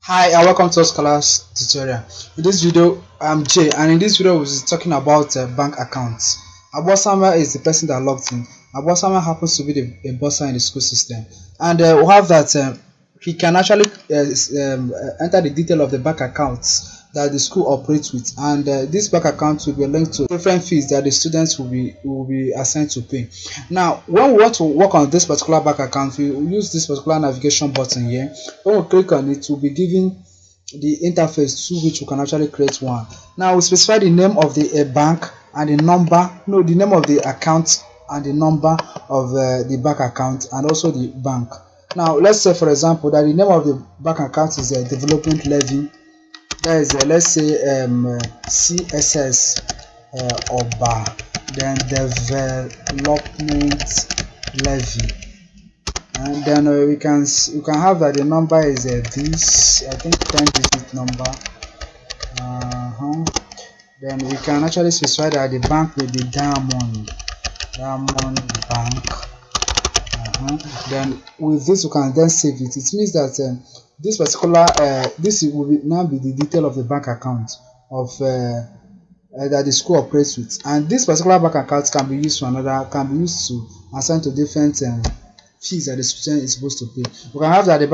Hi and welcome to Scholars tutorial. In this video, I'm Jay, and in this video we'll be talking about bank accounts. Abosama is the person that logged in. Abosama happens to be a bursar in the school system, and we have that he can actually enter the detail of the bank accounts that the school operates with, and this bank account will be linked to different fees that the students will be assigned to pay. Now, when we want to work on this particular bank account, we will use this particular navigation button here. When we click on it, we'll be given the interface through which we can actually create one. Now we specify the name of the bank and the number, no, the name of the account and the number of the bank account and also the bank. Now let's say, for example, that the name of the bank account is development levy. That is let's say CSS OBA, then development levy. And then we can have that the number is this, I think, 10-digit number. Then we can actually specify that the bank will be Diamond Bank. Then with this we can then save it. It means that this particular this will now be the detail of the bank account of that the school operates with, and this particular bank account can be used to assign to different fees that the student is supposed to pay. We can have that the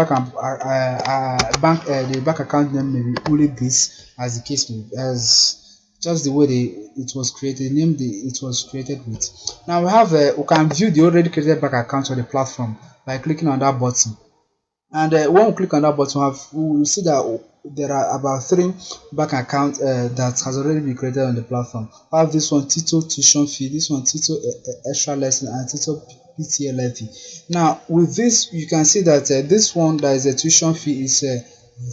bank account name may be only this, as the case may be, as just the way it was created, the name it was created with. Now we have we can view the already created bank account on the platform by clicking on that button. And when we click on that button, we will see that there are about 3 bank accounts that has already been created on the platform. We have this one, Tito tuition fee, this one, Tito extra lesson, and Tito PTA levy. Now with this, you can see that this one, that is a tuition fee, is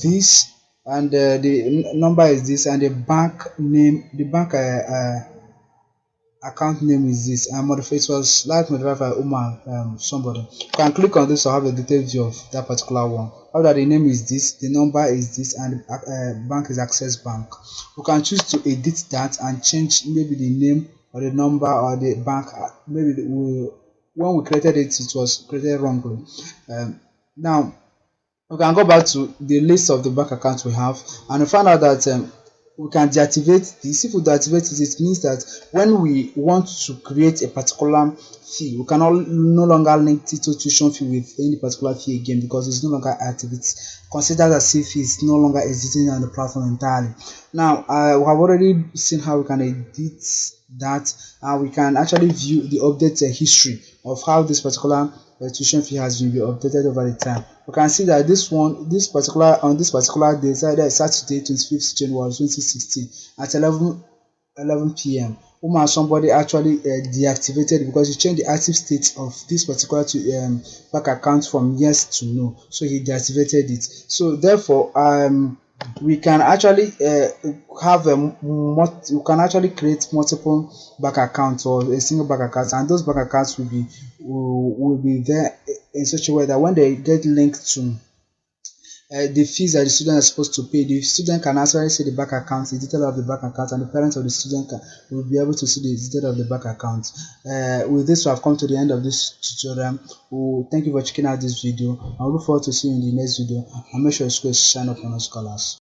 this, and the number is this, and the bank name, the bank account name is this, and it was like modified by Umar somebody. You can click on this to have a detailed view of that particular one. After, the name is this, the number is this, and the bank is Access Bank. We can choose to edit that and change maybe the name or the number or the bank. Maybe when we created it, it was created wrongly. Now we can go back to the list of the bank accounts we have, and we find out that we can deactivate this. If we deactivate it, it means that when we want to create a particular fee, we cannot no longer link Tito tuition fee with any particular fee again, because it's no longer active. It's considered as if it's no longer existing on the platform entirely. Now we have already seen how we can edit that, and we can actually view the update history of how this particular tuition fee has been updated over the time. We can see that on this particular day, Saturday 25th January 2016 at 11 p.m. somebody actually deactivated, because he changed the active state of this particular bank account from yes to no, so he deactivated it. So therefore we can actually we can actually create multiple bank accounts or a single bank account, and those bank accounts will be there in such a way that when they get linked to the fees that the student is supposed to pay, the student can actually see the bank account, the detail of the bank account, and the parents of the student will be able to see the detail of the bank account. With this, we have come to the end of this tutorial. Thank you for checking out this video. I look forward to seeing you in the next video, and make sure you sign up on our scholars.